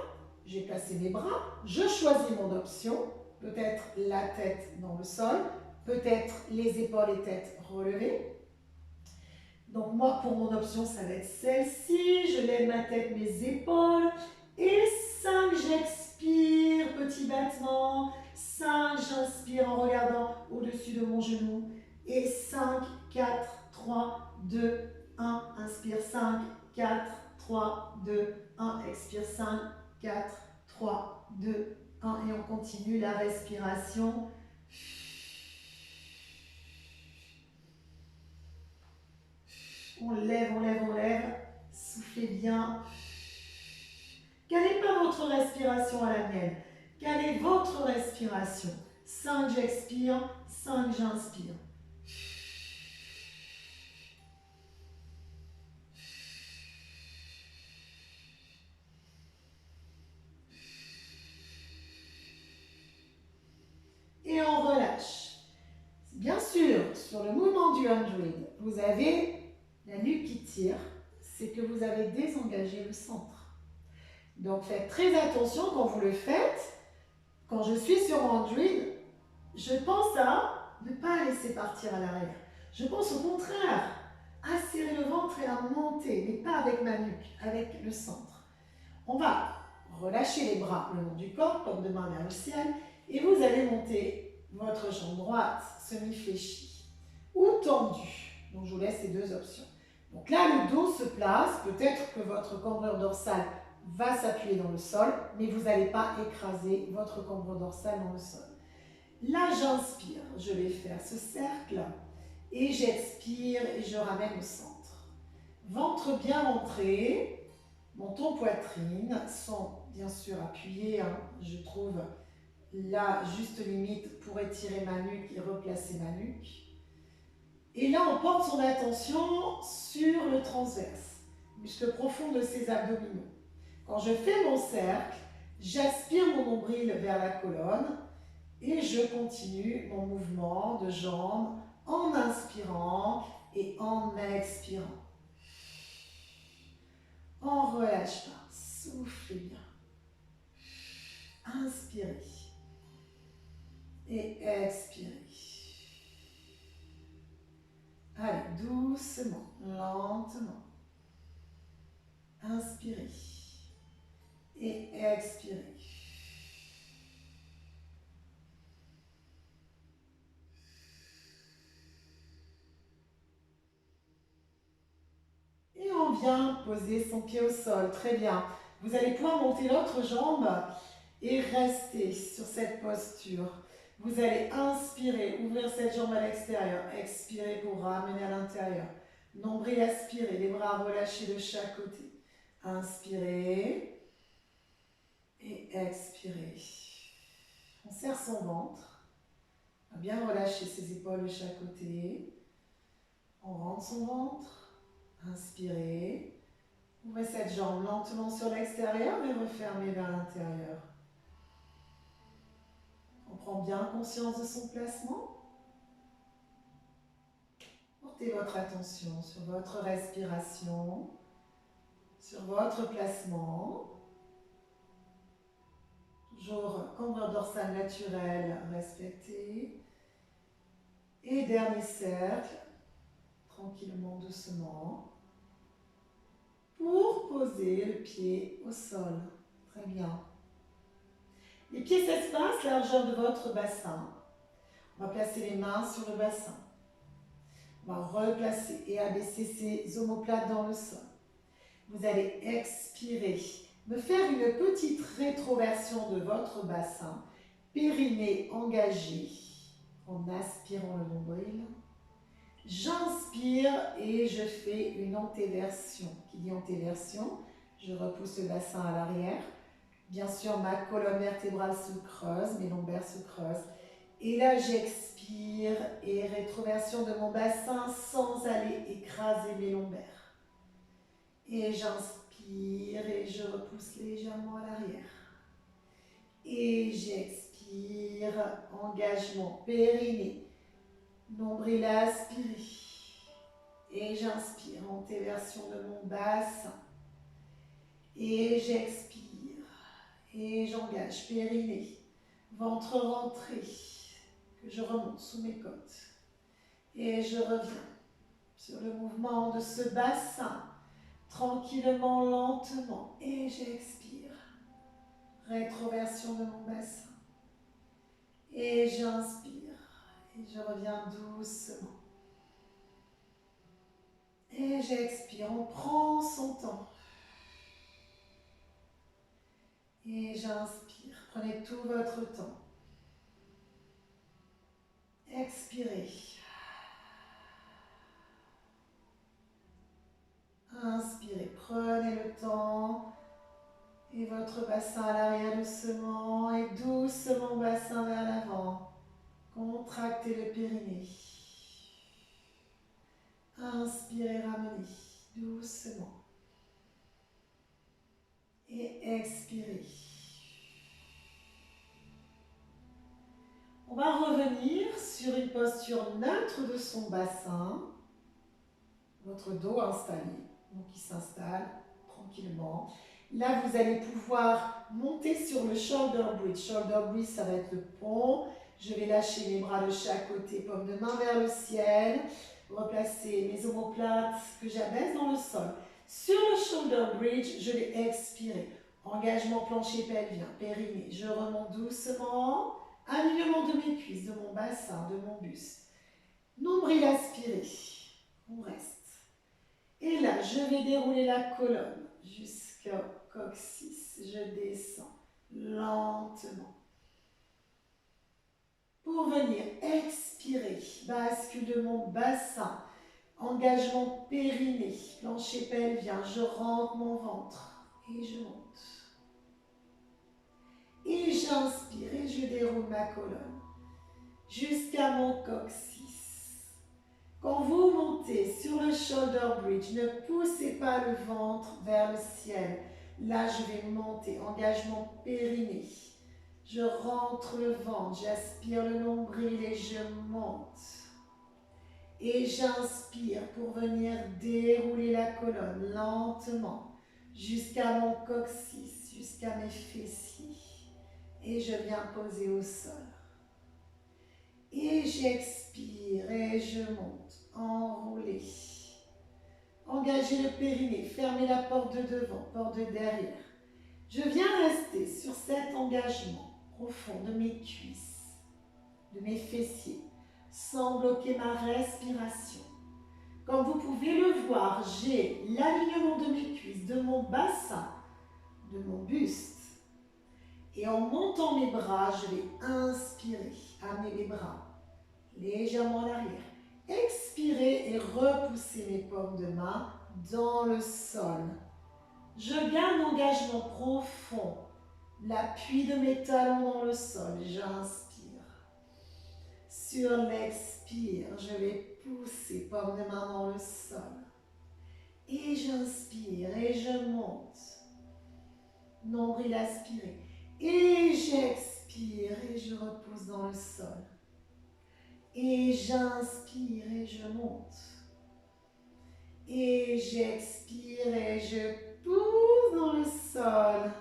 j'ai placé mes bras, je choisis mon option, peut-être la tête dans le sol, peut-être les épaules et tête relevées. Donc moi, pour mon option, ça va être celle-ci, je lève ma tête, mes épaules, et 5, j'expire, petit battement. 5, j'inspire en regardant au-dessus de mon genou. Et 5, 4, 3, 2, 1. Inspire 5, 4, 3, 2, 1. Expire 5, 4, 3, 2, 1. Et on continue la respiration. On lève, on lève, on lève. Soufflez bien. Calez pas votre respiration à la mienne. Calez votre respiration. 5, j'expire. 5, j'inspire. Et on relâche. Bien sûr, sur le mouvement du 100, vous avez la nuque qui tire. C'est que vous avez désengagé le centre. Donc faites très attention quand vous le faites. Quand je suis sur Android, je pense à ne pas laisser partir à l'arrière. Je pense au contraire à serrer le ventre et à monter, mais pas avec ma nuque, avec le centre. On va relâcher les bras le long du corps, comme de main vers le ciel, et vous allez monter votre jambe droite semi-fléchie ou tendue. Donc je vous laisse ces deux options. Donc là, le dos se place, peut-être que votre cambrure dorsale va s'appuyer dans le sol, mais vous n'allez pas écraser votre cambrure dorsale dans le sol. Là, j'inspire, je vais faire ce cercle, et j'expire et je ramène au centre. Ventre bien rentré, menton, poitrine sont bien sûr appuyés, hein, je trouve la juste limite pour étirer ma nuque et replacer ma nuque. Et là, on porte son attention sur le transverse, muscle profond de ses abdominaux. Quand je fais mon cercle, j'aspire mon nombril vers la colonne et je continue mon mouvement de jambes en inspirant et en expirant. On ne relâche pas, soufflez bien. Inspirez et expirez. Allez, doucement, lentement. Inspirez et expirez. Et on vient poser son pied au sol. Très bien. Vous allez pouvoir monter l'autre jambe et rester sur cette posture. Vous allez inspirer, ouvrir cette jambe à l'extérieur. Expirer pour ramener à l'intérieur. Nombril aspiré, les bras relâchés de chaque côté. Inspirez et expirez. On serre son ventre. On va bien relâcher ses épaules de chaque côté. On rentre son ventre. Inspirez. Ouvrez cette jambe lentement sur l'extérieur et refermez vers l'intérieur. On prend bien conscience de son placement. Portez votre attention sur votre respiration, sur votre placement. Toujours cambrure dorsale naturelle respectée. Et dernier cercle, tranquillement, doucement, pour poser le pied au sol. Très bien. Les pieds s'espacent, largeur de votre bassin. On va placer les mains sur le bassin. On va replacer et abaisser ses omoplates dans le sol. Vous allez expirer, me faire une petite rétroversion de votre bassin, périnée engagé, en aspirant le nombril. J'inspire et je fais une antéversion. Qui dit antéversion, je repousse le bassin à l'arrière. Bien sûr, ma colonne vertébrale se creuse, mes lombaires se creusent. Et là, j'expire et rétroversion de mon bassin sans aller écraser mes lombaires. Et j'inspire et je repousse légèrement à l'arrière. Et j'expire, engagement périnée, nombril aspiré. Et j'inspire, antéversion de mon bassin. Et j'expire. Et j'engage périnée, ventre rentré, que je remonte sous mes côtes. Et je reviens sur le mouvement de ce bassin, tranquillement, lentement. Et j'expire, rétroversion de mon bassin. Et j'inspire, et je reviens doucement. Et j'expire, on prend son temps. Et j'inspire, prenez tout votre temps. Expirez. Inspirez, prenez le temps. Et votre bassin à l'arrière doucement et doucement bassin vers l'avant. Contractez le périnée. Inspirez, ramenez doucement. Et expirez. On va revenir sur une posture neutre de son bassin. Votre dos installé, donc il s'installe tranquillement. Là, vous allez pouvoir monter sur le shoulder bridge. Shoulder bridge, ça va être le pont. Je vais lâcher les bras de chaque côté, paume de main vers le ciel. replacer mes omoplates que j'abaisse dans le sol. Sur le shoulder bridge, je vais expirer. Engagement plancher pelvien, périnée. Je remonte doucement. Alignement de mes cuisses, de mon bassin, de mon buste. Nombril aspiré. On reste. Et là, je vais dérouler la colonne jusqu'au coccyx. Je descends lentement. Pour venir expirer, bascule de mon bassin. Engagement périnée, plancher pelvien. Je rentre mon ventre et je monte. Et j'inspire et je déroule ma colonne jusqu'à mon coccyx. Quand vous montez sur le shoulder bridge, ne poussez pas le ventre vers le ciel. Là, je vais monter, engagement périnée. Je rentre le ventre, j'aspire le nombril et je monte. Et j'inspire pour venir dérouler la colonne lentement jusqu'à mon coccyx, jusqu'à mes fessiers. Et je viens poser au sol. Et j'expire et je monte. Enrouler. Engagez le périnée. Fermez la porte de devant, porte de derrière. Je viens rester sur cet engagement profond de mes cuisses, de mes fessiers, sans bloquer ma respiration. Comme vous pouvez le voir, j'ai l'alignement de mes cuisses, de mon bassin, de mon buste. Et en montant mes bras, je vais inspirer, amener les bras légèrement en arrière. Expirez et repoussez mes paumes de main dans le sol. Je garde engagement profond, l'appui de mes talons dans le sol. J'inspire. Sur l'expire, je vais pousser paumes de main dans le sol. Et j'inspire et je monte. Nombril aspiré. Et j'expire et je repousse dans le sol. Et j'inspire et je monte. Et j'expire et je pousse dans le sol.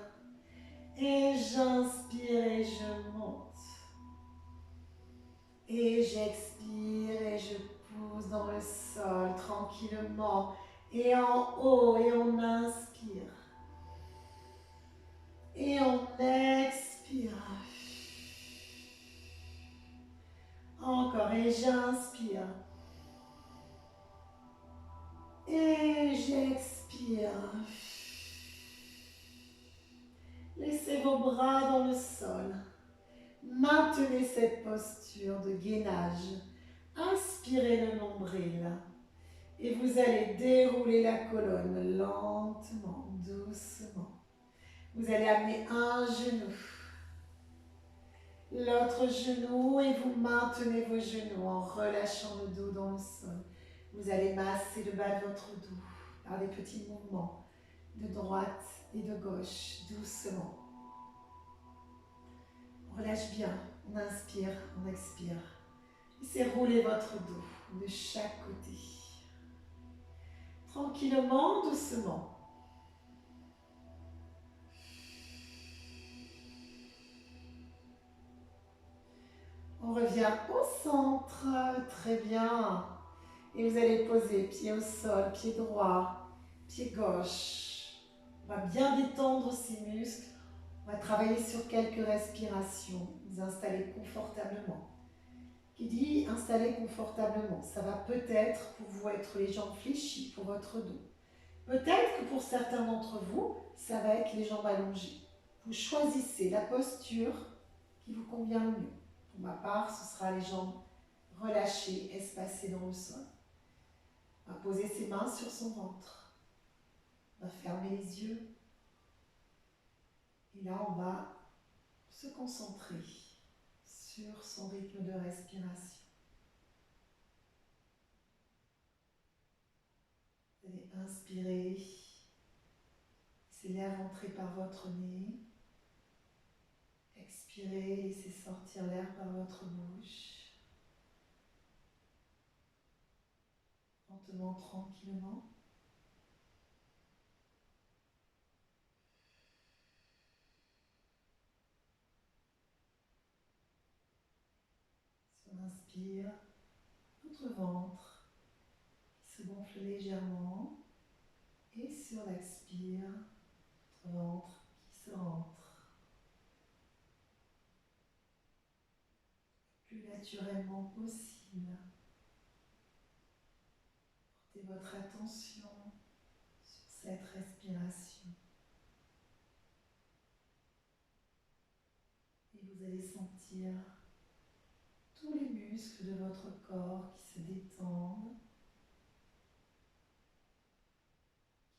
Et j'inspire et je monte. Et j'expire et je pousse dans le sol tranquillement. Et en haut, et on inspire. Et on expire. Encore, et j'inspire. Et j'expire. Laissez vos bras dans le sol. Maintenez cette posture de gainage. Inspirez le nombril. Et vous allez dérouler la colonne lentement, doucement. Vous allez amener un genou, l'autre genou et vous maintenez vos genoux en relâchant le dos dans le sol. Vous allez masser le bas de votre dos par des petits mouvements de droite et de gauche, doucement. On relâche bien, on inspire, on expire. Laissez rouler votre dos de chaque côté. Tranquillement, doucement. On revient au centre, très bien. Et vous allez poser pied au sol, pied droit, pied gauche. On va bien détendre ces muscles. On va travailler sur quelques respirations. Vous installez confortablement. Qui dit installer confortablement, ça va peut-être pour vous être les jambes fléchies pour votre dos. Peut-être que pour certains d'entre vous, ça va être les jambes allongées. Vous choisissez la posture qui vous convient le mieux. Pour ma part, ce sera les jambes relâchées, espacées dans le sol. On va poser ses mains sur son ventre. On va fermer les yeux. Et là, on va se concentrer sur son rythme de respiration. Vous allez inspirer. Laissez l'air entrer par votre nez. Expirez, laissez sortir l'air par votre bouche. Lentement, tranquillement. Si on inspire, votre ventre gonfle légèrement. Et sur l'expire, votre ventre qui se rentre. Le plus naturellement possible. Portez votre attention sur cette respiration. Et vous allez sentir tous les muscles de votre corps qui se détendent,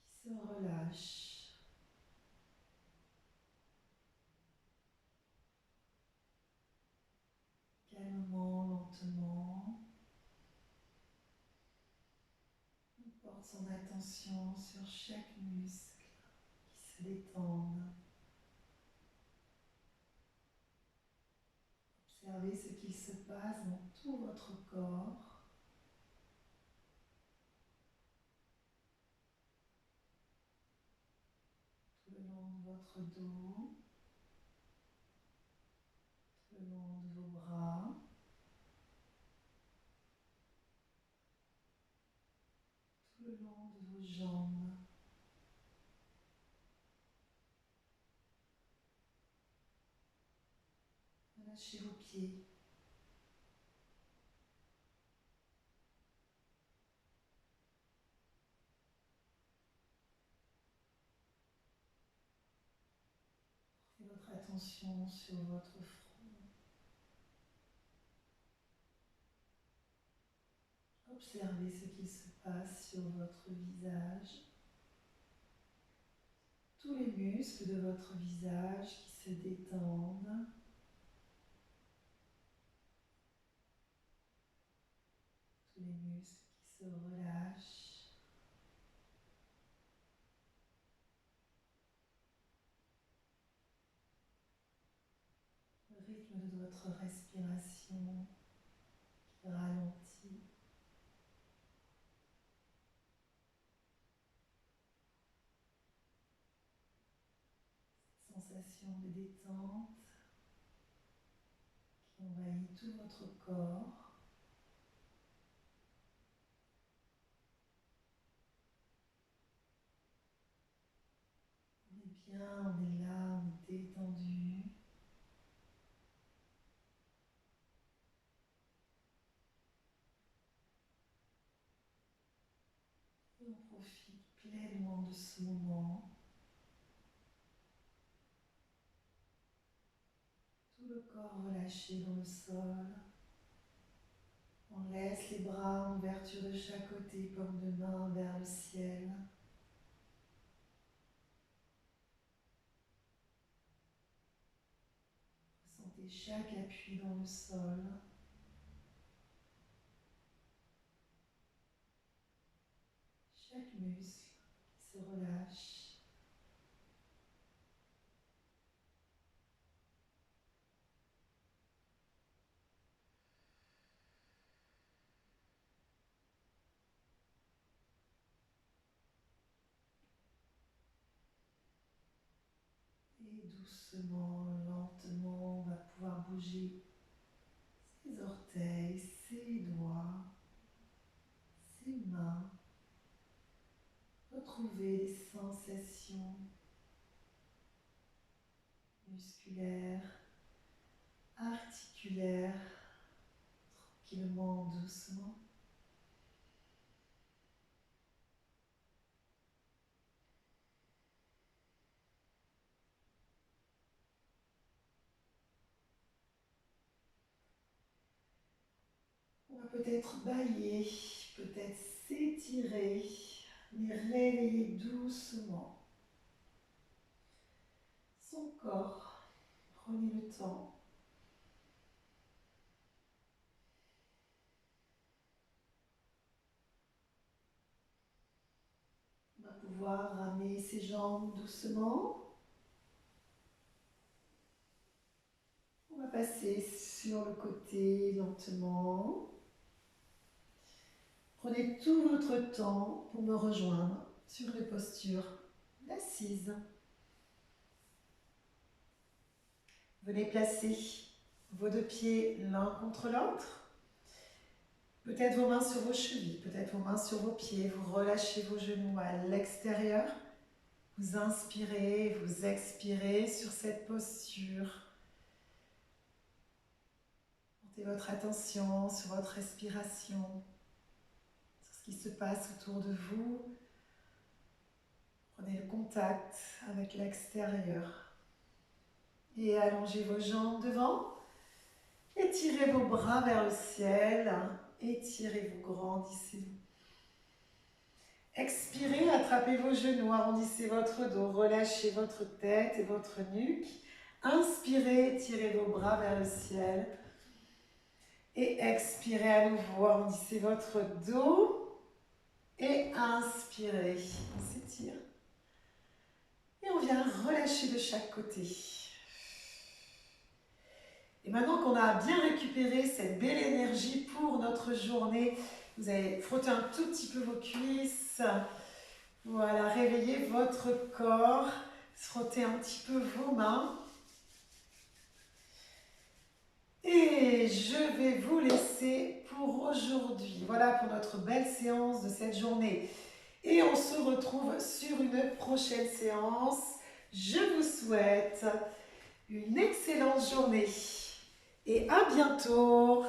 qui se relâchent. Calmement, lentement. On porte son attention sur chaque muscle qui se détend. Observez ce qu'il se passe dans tout votre corps. Tout le long de votre dos, tout le long de vos bras, tout le long de vos jambes. Relâchez vos pieds. Portez votre attention sur votre front. Observez ce qui se passe sur votre visage. Tous les muscles de votre visage qui se détendent. Tous les muscles qui se relâchent. Le rythme de votre respiration qui ralentit. Sensation de détente qui envahit tout votre corps. On est bien, on est là, on est détendu. Et on profite pleinement de ce moment. Tout le corps relâché dans le sol. On laisse les bras en ouverture de chaque côté, paume de main vers le ciel. Ressentez chaque appui dans le sol. Chaque muscle qui se relâche. Et doucement, lentement, on va pouvoir bouger ses orteils, ses doigts, ses mains. Retrouver les sensations musculaires, articulaires, tranquillement, doucement. On va peut-être bâiller, peut-être s'étirer, mais réveiller doucement son corps. Prenez le temps. On va pouvoir ramener ses jambes doucement. On va passer sur le côté lentement. Prenez tout votre temps pour me rejoindre sur les postures d'assise. Venez placer vos deux pieds l'un contre l'autre. Peut-être vos mains sur vos chevilles, peut-être vos mains sur vos pieds. Vous relâchez vos genoux à l'extérieur. Vous inspirez, vous expirez sur cette posture. Portez votre attention sur votre respiration, sur ce qui se passe autour de vous. Prenez le contact avec l'extérieur. Et allongez vos jambes devant. Étirez vos bras vers le ciel. Étirez-vous, grandissez-vous. Expirez, attrapez vos genoux, arrondissez votre dos, relâchez votre tête et votre nuque. Inspirez, étirez vos bras vers le ciel. Et expirez à nouveau, arrondissez votre dos. Et inspirez, on s'étire. Et on vient relâcher de chaque côté. Et maintenant qu'on a bien récupéré cette belle énergie pour notre journée, vous allez frotter un tout petit peu vos cuisses. Voilà, réveillez votre corps. Frottez un petit peu vos mains. Et je vais vous laisser pour aujourd'hui. Voilà pour notre belle séance de cette journée. Et on se retrouve sur une prochaine séance. Je vous souhaite une excellente journée. Et à bientôt!